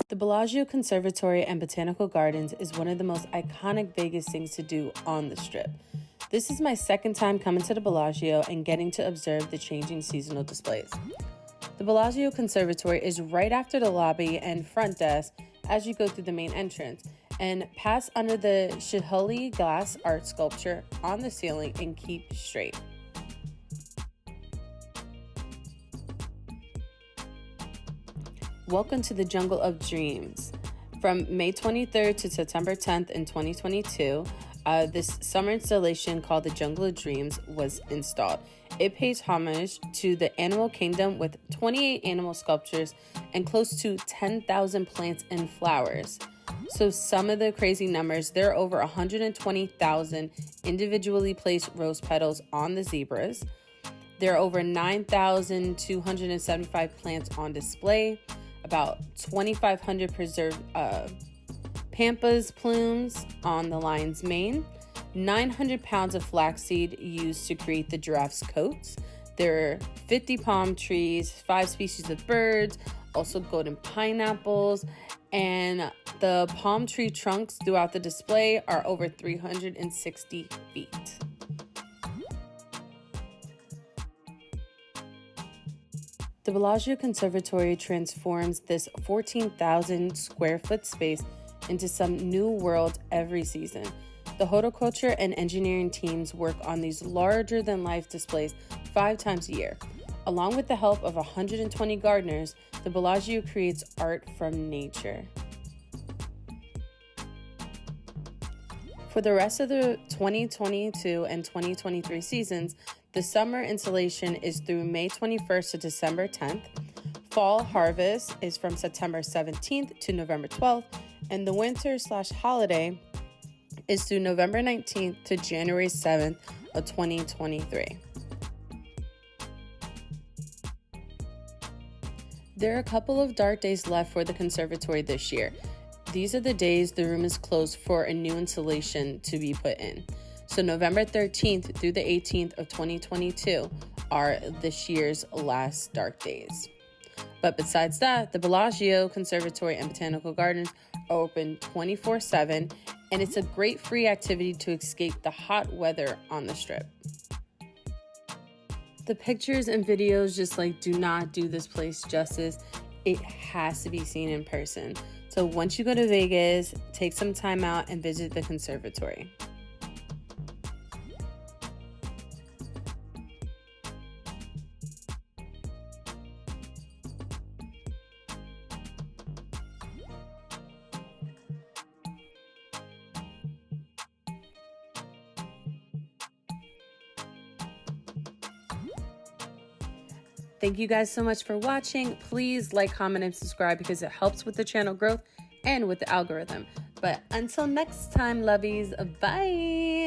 The Bellagio Conservatory and Botanical Gardens is one of the most iconic Vegas things to do on the Strip. This is my second time coming to the Bellagio and getting to observe the changing seasonal displays. The Bellagio Conservatory is right after the lobby and front desk as you go through the main entrance, and pass under the Chihuly glass art sculpture on the ceiling and keep straight. Welcome to the Jungle of Dreams. From May 23rd to September 10th in 2022, this summer installation called the Jungle of Dreams was installed. It pays homage to the animal kingdom with 28 animal sculptures and close to 10,000 plants and flowers. So some of the crazy numbers, there are over 120,000 individually placed rose petals on the zebras. There are over 9,275 plants on display, about 2,500 preserved pampas plumes on the lion's mane, 900 pounds of flaxseed used to create the giraffes' coats. There are 50 palm trees, 5 species of birds, also golden pineapples, and the palm tree trunks throughout the display are over 360 feet. The Bellagio Conservatory transforms this 14,000 square foot space into some new world every season. The Horticulture and Engineering teams work on these larger than life displays 5 times a year. Along with the help of 120 gardeners, the Bellagio creates art from nature. For the rest of the 2022 and 2023 seasons, the summer installation is through May 21st to December 10th. Fall harvest is from September 17th to November 12th, and the winter/holiday is through November 19th to January 7th of 2023. There are a couple of dark days left for the conservatory this year. These are the days the room is closed for a new installation to be put in. So November 13th through the 18th of 2022 are this year's last dark days. But besides that, the Bellagio Conservatory and Botanical Gardens are open 24/7, and it's a great free activity to escape the hot weather on the Strip. The pictures and videos just do not do this place justice. It has to be seen in person. So once you go to Vegas, take some time out and visit the conservatory. Thank you guys so much for watching. Please like, comment, and subscribe because it helps with the channel growth and with the algorithm. But until next time, lovies, bye.